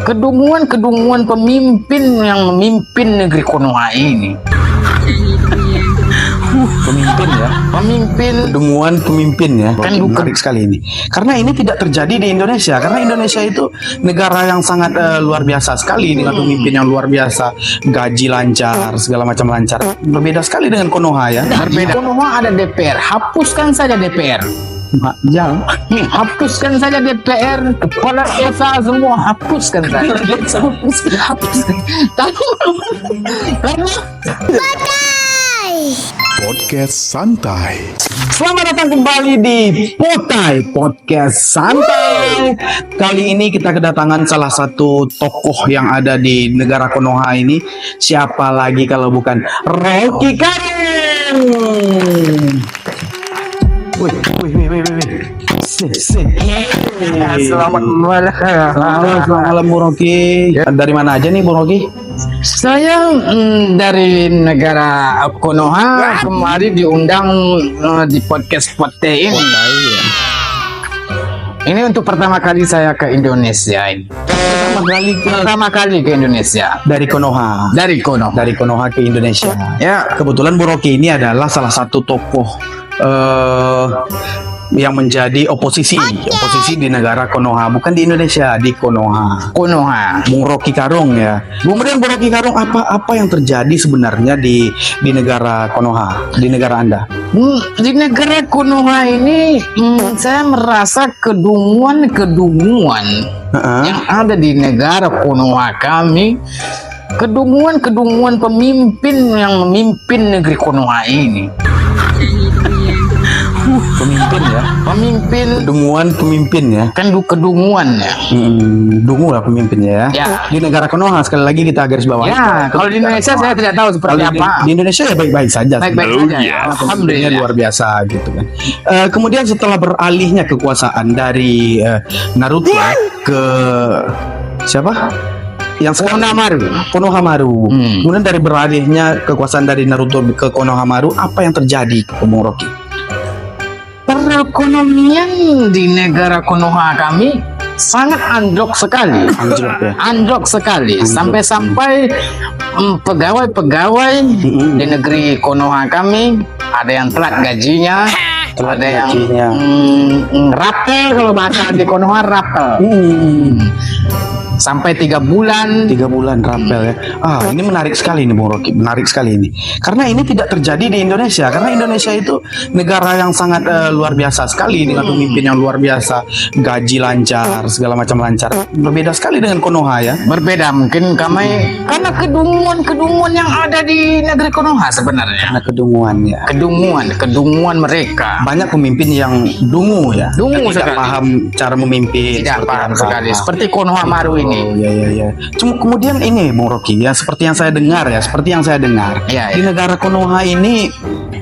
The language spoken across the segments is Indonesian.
kedunguan pemimpin yang memimpin negeri Konoha ini. Pemimpin ya, kedunguan pemimpin ya. Kan Menarik sekali ini. Karena ini tidak terjadi di Indonesia. Karena Indonesia itu negara yang sangat luar biasa sekali dengan pemimpin yang luar biasa, gaji lancar, segala macam lancar. Berbeda sekali dengan Konoha ya. Di Konoha ada DPR, hapuskan saja DPR. Ya. Hapuskan saja DPR, kepala desa semua hapuskan saja. Hapuskan. Karena Podcast Santai. Selamat datang kembali di Potai Podcast Santai. Kali ini kita kedatangan salah satu tokoh yang ada di negara Konoha ini. Siapa lagi kalau bukan Rocky Karung. Wih. selamat malam. Selamat malam Bu Rocky. Dari mana aja nih Bu Rocky? Saya dari negara Konoha, kemarin diundang di podcast Potai ini. Ini untuk pertama kali saya ke Indonesia ini. Pertama kali ke Indonesia. Dari Konoha. Dari Konoha ke Indonesia. Ya, Kebetulan Bu Rocky ini adalah salah satu tokoh yang menjadi oposisi di negara Konoha, bukan di Indonesia, di Konoha. Bung Rocky Karung ya. Kemudian Bung Rocky Karung, apa yang terjadi sebenarnya di negara Konoha, di negara Anda? Di negara Konoha ini saya merasa kedunguan yang ada di negara Konoha kami. Kedunguan pemimpin yang memimpin negeri Konoha ini. Pemimpin ya, kedunguan pemimpin ya. Kan kedunguan ya. Dungu lah pemimpinnya ya. Ya. Di negara Konoha sekali lagi kita garis bawahi. Ya, kalau di Indonesia saya tidak tahu seperti Kalau apa. di Indonesia ya baik-baik saja. Baik-baik sebenarnya. saja. Alhamdulillah Alhamdulillah. luar biasa gitu kan. Kemudian setelah beralihnya kekuasaan dari Naruto ke siapa? Yang Konohamaru. Kemudian dari beralihnya kekuasaan dari Naruto ke Konohamaru, apa yang terjadi ke Bung Rocky? Perekonomian di negara Konoha kami sangat anjlok sekali. Anjlok sekali. Sampai-sampai pegawai-pegawai di negeri Konoha kami ada yang telat gajinya. Ada yang rapel, kalau bahasa di Konoha rapel. Sampai 3 bulan. 3 bulan rapel ya. Ini menarik sekali nih Bung Rocky, menarik sekali ini. Karena ini tidak terjadi di Indonesia. Karena Indonesia itu negara yang sangat luar biasa sekali dengan pemimpin yang luar biasa, gaji lancar, segala macam lancar. Berbeda sekali dengan Konoha ya. Berbeda mungkin kami karena kedunguan yang ada di negeri Konoha sebenarnya. Karena kedunguan ya. Kedunguan mereka. Banyak pemimpin yang dungu ya. Dungu tidak sekali. paham cara memimpin. Tidak seperti paham apa. sekali. Seperti Konohamaru ini. Oh ya. Cuma kemudian ini Bung Rocky ya, seperti yang saya dengar. Ya. Di negara Konoha ini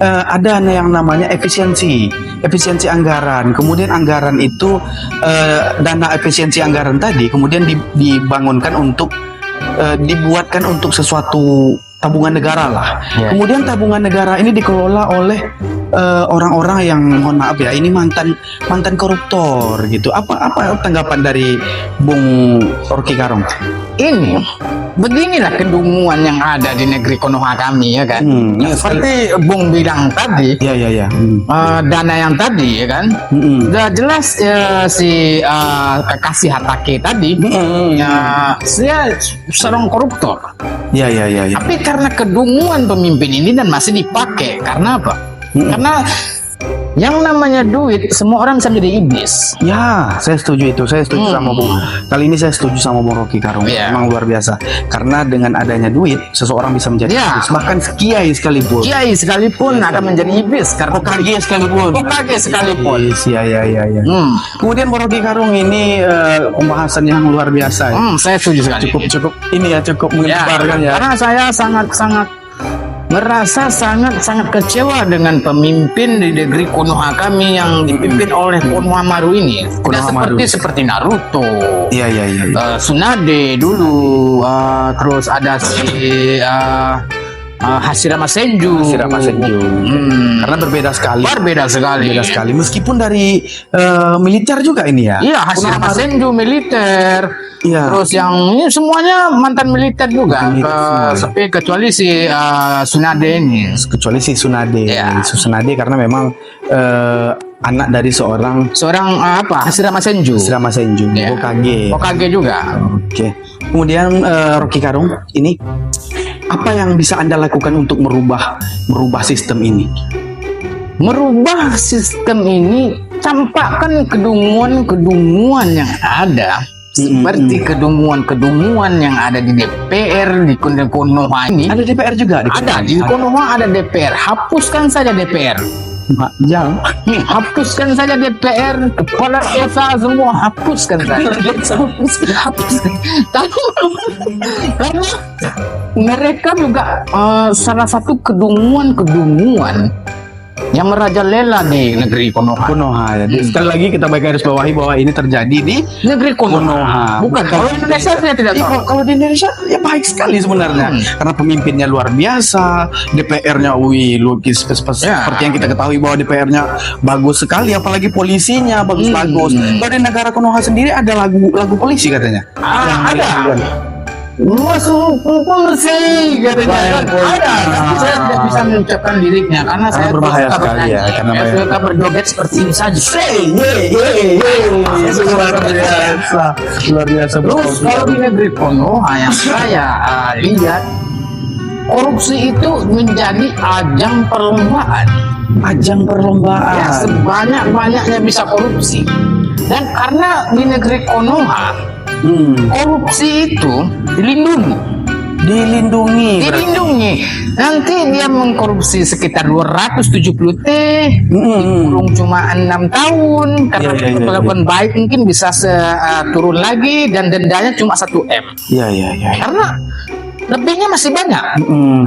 ada yang namanya efisiensi anggaran. Kemudian anggaran itu dana efisiensi anggaran tadi kemudian dibangunkan untuk dibuatkan untuk sesuatu tabungan negara lah. Ya. Kemudian tabungan negara ini dikelola oleh orang-orang yang mohon maaf ya, ini mantan koruptor gitu. Apa tanggapan dari Bung Rocky Karung? Ini beginilah kedunguan yang ada di negeri Konoha kami ya kan. Seperti Bung bilang tadi. Ya. Dana yang tadi ya kan. Udah jelas si Kakashi Hatake tadi dia seorang koruptor. Ya. Tapi karena kedunguan pemimpin ini dan masih dipakai, karena apa? Karena yang namanya duit, semua orang bisa menjadi iblis. Ya, saya setuju itu. Saya setuju sama Bung. Kali ini saya setuju sama Bung Rocky Karung. Iya. Memang luar biasa. Karena dengan adanya duit, seseorang bisa menjadi Iya. iblis. Bahkan kiai sekalipun. Kiai sekalipun akan menjadi iblis karena Hokage sekalipun. Ya. Kemudian Bung Rocky Karung ini pembahasan yang luar biasa. Saya setuju sekali. Cukup ini ya, cukup menyebarkan ya. Karena saya sangat merasa sangat kecewa dengan pemimpin di negeri Konoha kami yang dipimpin oleh Konohamaru ini. Tidak seperti Naruto. Iya. Tsunade dulu, terus ada si Hashirama Senju. Hashirama Senju. Karena berbeda sekali. Berbeda sekali. Beda sekali. Meskipun dari militer juga ini ya. Iya, Hashirama Senju militer. Iya. Terus yang ini semuanya mantan militer juga. Kecuali si Tsunade ini. Kecuali si Tsunade. Iya. Tsunade karena memang anak dari seorang Hashirama Senju. Hashirama Senju, Iya. Hokage juga. Oke. Kemudian Rocky Karung, ini apa yang bisa Anda lakukan untuk merubah sistem ini? Merubah sistem ini, campakkan kedunguan-kedunguan yang ada. Seperti kedunguan-kedunguan yang ada di DPR, di Konoha ini. Ada DPR juga? Ada, di Konoha ada DPR. Hapuskan saja DPR. Jangan. Hapuskan saja DPR, kepala desa semua hapuskan saja. Hapuskan. Karena mereka juga salah satu kedunguan yang merajalela di negeri Konoha. Konoha. Jadi sekali lagi kita garis bawahi bahwa ini terjadi di Negeri Konoha. Bukan kalau Indonesia saya tidak Iya, tahu. kalau di Indonesia ya baik sekali sebenarnya. Karena pemimpinnya luar biasa, DPR-nya logis Ya. seperti yang kita ketahui bahwa DPR-nya bagus sekali, apalagi polisinya bagus-bagus. Kalau di negara Konoha sendiri ada lagu polisi katanya. Ada. Masuk polisi katanya. Ada. Tapi saya tidak bisa mengucapkan liriknya karena saya berbahaya suka sekali ya, bernyanyi. karena Saya bahaya. suka berjoget seperti ini saja. Luar biasa. Terus kalau di negeri Konoha yang saya lihat, korupsi itu menjadi ajang perlombaan. Ajang perlombaan. Ya, sebanyak-banyaknya bisa korupsi. Dan karena di negeri Konoha, korupsi itu dilindungi. Nanti dia mengkorupsi sekitar 270 T, dikurung cuma 6 tahun karena perlakuan baik mungkin bisa turun lagi dan dendanya cuma 1 M. Iya. Karena lebihnya masih banyak.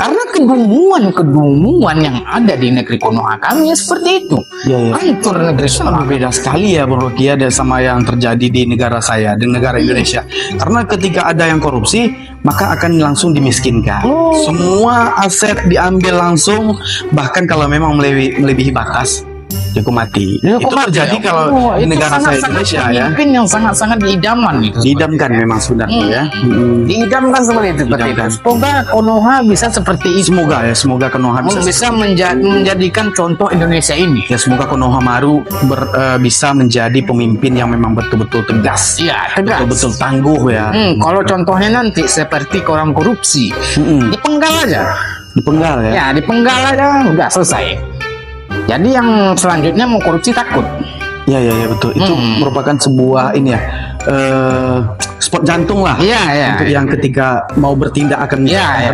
Karena kedunguan yang ada di negeri Konoha kami seperti itu. Iya. Hancur negeri Konoha. Beda sekali ya Bro Rocky ada sama yang terjadi di negara saya, di negara Indonesia. Karena ketika ada yang korupsi, maka akan langsung dimiskinkan. Semua aset diambil langsung, bahkan kalau memang melebihi batas, dihukum mati. Itu terjadi kalau di negara saya Indonesia ya. Mungkin yang sangat-sangat diidamkan gitu. Diidamkan memang sebenarnya ya. Diidamkan seperti itu. Semoga Konoha bisa seperti itu. Semoga Konoha Bisa menjadikan contoh Indonesia ini. Ya semoga Konohamaru bisa menjadi pemimpin yang memang betul-betul tegas. Iya, tegas. Betul-betul tangguh ya. Kalau contohnya nanti seperti orang korupsi, dipenggal aja. Dipenggal ya. Ya, dipenggal aja, udah selesai. Jadi yang selanjutnya mau korupsi takut. Ya betul. Itu merupakan sebuah ini ya. Spot jantung lah. Iya. Untuk yang ketika mau bertindak akan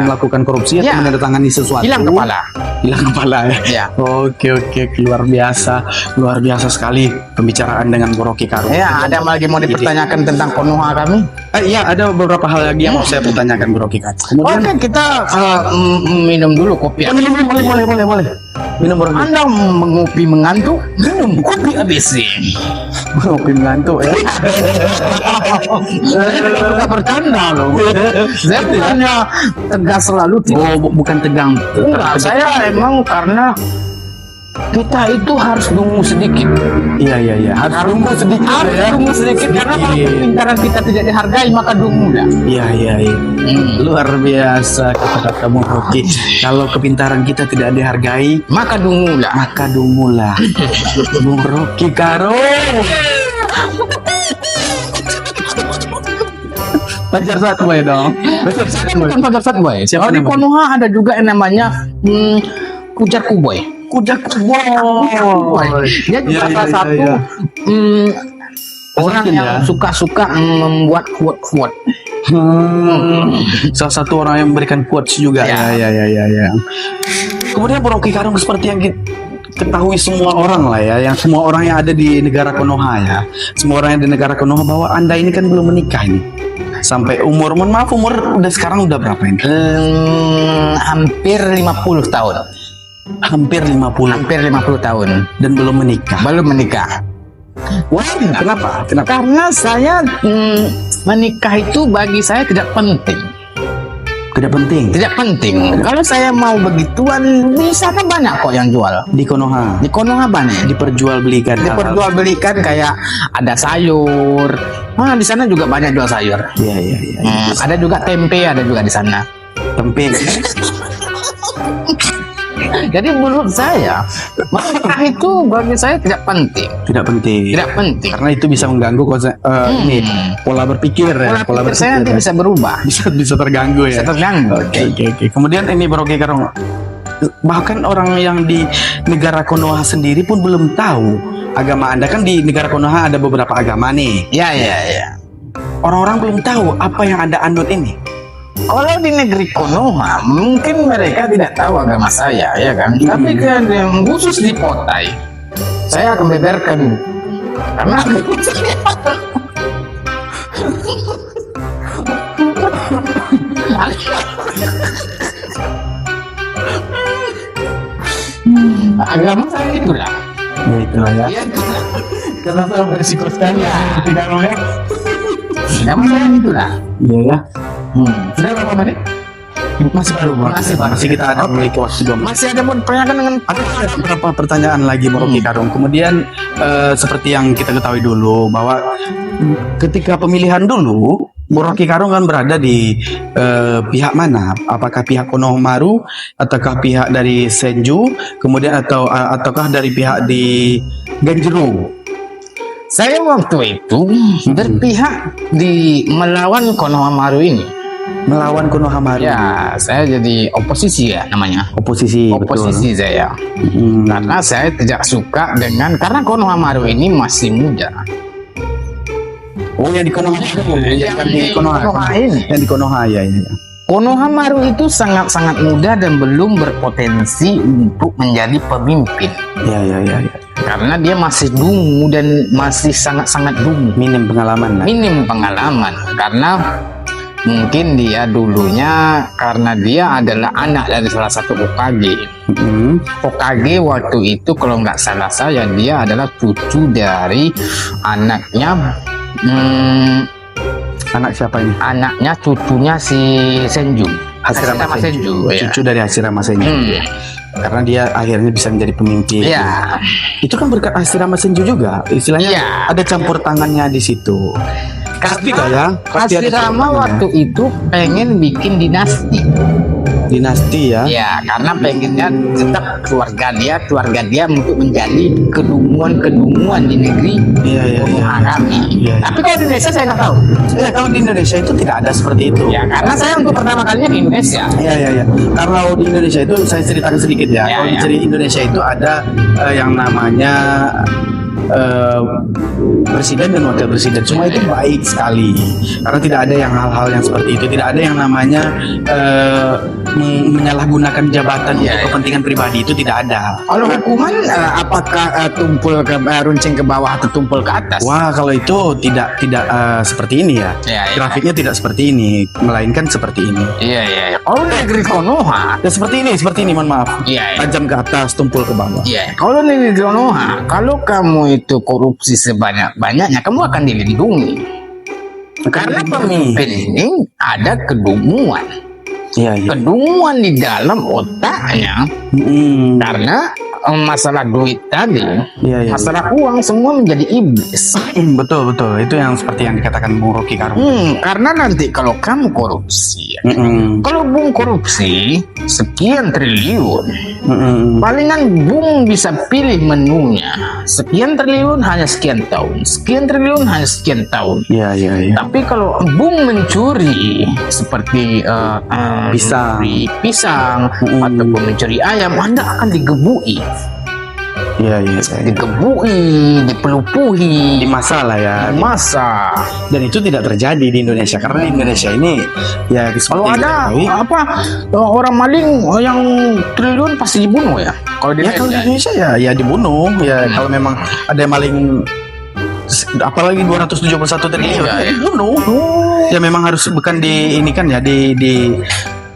melakukan korupsi atau menandatangani sesuatu. Hilang kepala ya. Ya. Oke, luar biasa sekali pembicaraan dengan Rocky Karung. Ya, ada lagi mau dipertanyakan tentang Konoha kami? Iya, ada beberapa hal lagi yang mau saya pertanyakan Rocky Karung. Kemudian Oke, kita minum dulu kopi. boleh. Minum Rocky. Anda mengopi mengantuk, minum kopi ABC. Kopi mengantuk ya. Kita bercanda loh. Saya bukannya tegas selalu. Bukan tegang. Enggak, saya emang karena kita itu harus nunggu sedikit. Iya. Harus tunggu sedikit. Tunggu sedikit karena kalau kepintaran kita tidak dihargai maka dungu dah. Iya. Luar biasa kata-katamu Rocky. Kalau kepintaran kita tidak dihargai, Maka dungulah. Bung Rocky Karung. Pacar satu boy dong. Bukan pada saat boy. Siapa Di namanya? Konoha ada juga yang namanya Kujar Kuboy. Kuda Boy. Dia juga salah satu orang yang suka membuat quote. Salah satu orang yang memberikan quotes juga. Ya. Kemudian Bung Rocky Karung seperti yang ketahui semua orang lah ya, yang semua orang yang ada di negara Konoha ya, semua orang yang di negara Konoha bahwa Anda ini kan belum menikah ini. Sampai umur udah sekarang udah berapa ini? Hampir 50 tahun. Hampir 50 tahun dan belum menikah. Wah, kenapa? Karena saya menikah itu bagi saya tidak penting. Tidak penting. Tidak penting. Kalau saya mau begituan, bisa kan banyak kok yang jual. Di Konoha Di Konoha banyak. diperjualbelikan. Diperjualbelikan kayak ada sayur. Di sana juga banyak jual sayur. Iya. Ada juga tempe, ada juga di sana. Tempe. Jadi menurut saya, masalah itu bagi saya tidak penting. Tidak penting. Tidak penting. Karena itu bisa mengganggu ini pola berpikir ya. Pola pikir saya nanti bisa berubah, bisa terganggu ya. bisa terganggu. Oke. Kemudian ini Bro Rocky Karung, bahkan orang yang di negara Konoha sendiri pun belum tahu agama Anda. Kan di negara Konoha ada beberapa agama nih. Ya. Orang-orang belum tahu apa yang Anda anut ini. Kalau di negeri Konoha, mungkin mereka tidak tahu agama saya, ya kan? Tapi kan yang khusus di Potai, saya akan beberkan karena agama saya itu lah. Ya itulah ya. Iya, karena saya berisiko sekali ya. Tidak mau ya. Agama saya itu lah. Iya ya. Sudah berapa menit? Masih baru masih kita ada memiliki waktu 2 menit. Masih ada mau pertanyakan dengan Ada beberapa pertanyaan lagi Bro Rocky Karung. Kemudian seperti yang kita ketahui dulu bahwa ketika pemilihan dulu Bro Rocky Karung kan berada di pihak mana? Apakah pihak Konohamaru ataukah pihak dari Senju, kemudian ataukah dari pihak di Genjiro? saya waktu itu berpihak di melawan Konohamaru ini. Melawan Konohamaru. Ya, saya jadi oposisi ya namanya. Oposisi. Oposisi saya. Betul. Karena saya tidak suka karena Konohamaru ini masih muda. Oh, yang di Konoha. Yang di Konoha. ini. Yang di Konoha ya. Konohamaru itu sangat-sangat muda dan belum berpotensi untuk menjadi pemimpin. Ya. Karena dia masih dungu dan masih sangat-sangat dungu. Minim pengalaman lah. Minim pengalaman karena mungkin dia dulunya karena dia adalah anak dari salah satu Hokage. Hokage waktu itu kalau nggak salah saya dia adalah cucu dari anaknya Anak siapa ini? anaknya cucunya si Senju. Hashirama Senju. Ya. Cucu dari Hashirama Senju. Karena dia akhirnya bisa menjadi pemimpin. Ya. Itu kan berkat Hashirama Senju juga. Istilahnya Iya. ada campur tangannya di situ. Pasti lah ya. Pasti ada Hashirama campur tangannya. waktu itu pengen bikin dinasti. Dinasti ya. Ya, karena pengennya tetap keluarga dia untuk menjadi kedunguan di negeri Iya. Konoha kami. Iya. Tapi kalau di Indonesia saya nggak tahu. Ya, kalau di Indonesia itu tidak ada seperti itu. Ya, karena saya untuk pertama kalinya di Indonesia. Iya. Karena di Indonesia itu saya ceritakan sedikit ya. Ya, Kalau ya. di Indonesia itu ada yang namanya presiden dan wakil presiden. Semua itu baik sekali. Karena tidak ada yang hal-hal yang seperti itu. Tidak ada yang namanya menyalahgunakan jabatan Ya, untuk kepentingan pribadi, itu tidak ada. Kalau hukuman apakah tumpul ke runcing ke bawah atau tumpul ke atas? Wah, kalau itu tidak seperti ini ya. Ya. Grafiknya tidak seperti ini, melainkan seperti ini. Iya. Kalau negeri Konoha, Ya seperti ini, mohon maaf. Iya. Tajam ke atas, tumpul ke bawah. Iya. Kalau negeri Konoha, kalau kamu itu korupsi sebanyak-banyaknya, kamu akan dilindungi. Karena pemimpin ini ada kedunguan. Iya. Kedunguan di dalam otaknya. Karena masalah duit tadi, Iya. masalah uang semua menjadi iblis. Betul. Itu yang seperti yang dikatakan Bung Rocky Karung. Karena nanti kalau kamu korupsi, kalau Bung korupsi sekian triliun, palingan Bung bisa pilih menunya. Sekian triliun hanya sekian tahun, sekian triliun hanya sekian tahun. Iya. Tapi kalau Bung mencuri seperti Pisang. mencuri pisang ataupun mencuri ayam, Anda akan digebui. Iya. Digebui, dipelupuhi, Di masa lah ya. masa. Dan itu tidak terjadi di Indonesia karena di Indonesia ini ya Kalau seperti ada yang kita ketahui, orang maling yang triliun pasti dibunuh ya. Kalau di ya kalau di Indonesia ya dibunuh ya. Kalau memang ada yang maling apalagi 271 triliun Iya, ya dibunuh. Ya memang harus bukan di ini kan ya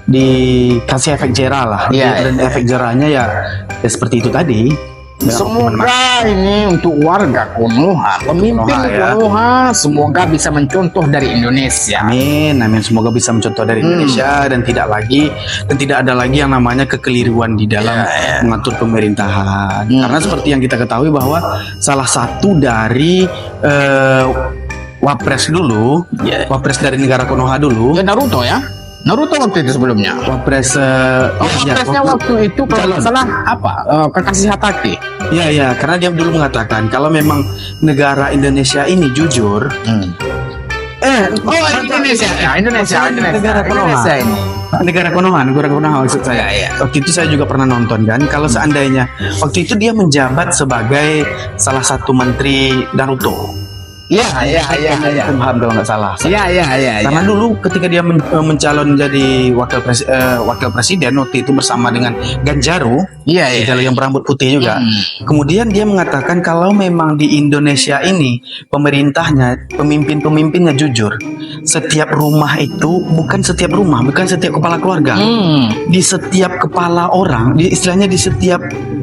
dikasih efek jerah lah. Iya, Dan efek jerahnya ya seperti itu tadi. Semoga ini untuk warga Konoha, pemimpin Konoha, ya. Konoha, semoga bisa mencontoh dari Indonesia. Amin, amin. Semoga bisa mencontoh dari Indonesia dan tidak ada lagi yang namanya kekeliruan di dalam mengatur pemerintahan. Karena seperti yang kita ketahui bahwa salah satu dari wapres dulu, wapres dari negara Konoha dulu, Ya Naruto ya. Naruto waktu itu sebelumnya. wapres Wapresnya waktu itu kalau nggak salah apa? Kekasih Hatake. ya, karena dia dulu mengatakan kalau memang negara Indonesia ini jujur, Indonesia ya, Indonesia negara Konoha. Indonesia ini. negara Konoha maksud saya. Ya. Waktu itu saya juga pernah nonton kan, kalau seandainya waktu itu dia menjabat sebagai salah satu menteri Naruto. Ya. Kumham kalau nggak salah. Ya. Karena dulu ketika dia mencalon jadi wakil presiden waktu itu bersama dengan Ganjaro, Iya. Ganjaro yang berambut putih juga. Kemudian dia mengatakan kalau memang di Indonesia ini pemerintahnya, pemimpinnya jujur, setiap rumah itu bukan setiap kepala keluarga, di setiap kepala orang, istilahnya di setiap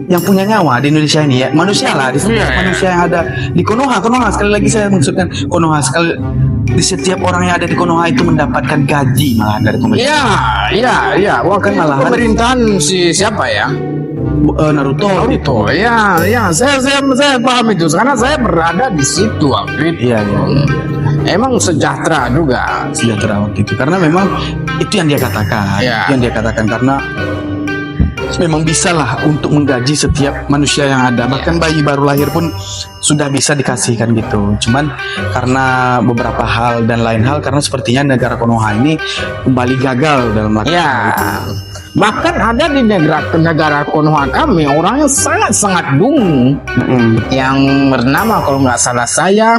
yang punya nyawa di Indonesia ini ya, manusia lah, di setiap manusia yang ada di Konoha sekali lagi saya maksudkan Konoha, di setiap orang yang ada di Konoha itu mendapatkan gaji malah dari pemerintah. Iya. Wah kan malahan- pemerintahan si siapa ya? Naruto. Ya. Saya paham itu karena saya berada di situ waktu itu. Iya. Emang sejahtera juga. Sejahtera waktu itu karena memang itu yang dia katakan, Iya. karena memang bisa lah untuk menggaji setiap manusia yang ada, bahkan bayi baru lahir pun sudah bisa dikasihkan gitu. Cuman karena beberapa hal dan lain hal, karena sepertinya negara Konoha ini kembali gagal dalam melakukan Ya. itu. Bahkan ada di negara Konoha kami orang yang sangat dungu yang bernama kalau nggak salah saya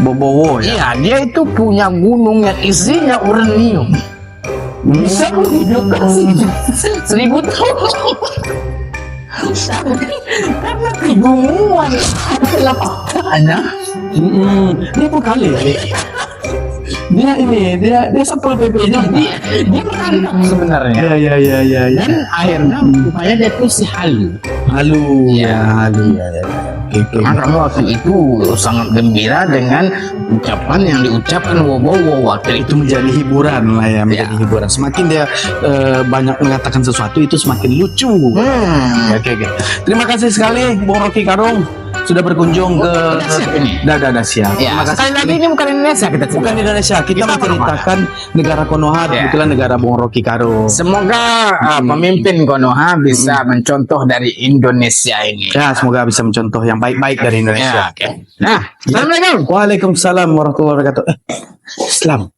Bobowo ya. Iya, dia itu punya gunung yang isinya uranium. Bisa menghidupkan 1000 tahun. Karena kebunguan adalah faktanya. Dia bukan kali dia satpol PP-nya. Dia merangkap sebenarnya. Ya. Dan akhirnya rupanya dia tuh si halu. Halu. Oke. Maka waktu itu sangat gembira dengan ucapan yang diucapkan Wobowo waktu Itu menjadi hiburan lah ya, menjadi hiburan. Semakin dia banyak mengatakan sesuatu itu semakin lucu. Oke. Terima kasih sekali Bung Rocky Karung sudah berkunjung ke Udah siap ini? Udah siap. Ya, Terima kasih. sekali lagi ini bukan Indonesia kita cerita. Bukan Indonesia, kita Kita menceritakan negara Konoha, kebetulan negara Bung Rocky Karung. Semoga pemimpin Konoha bisa mencontoh dari Indonesia ini. Ya, semoga bisa mencontoh yang baik-baik dari Indonesia. Ya, oke. Nah, Assalamualaikum. Waalaikumsalam warahmatullahi wabarakatuh. Islam.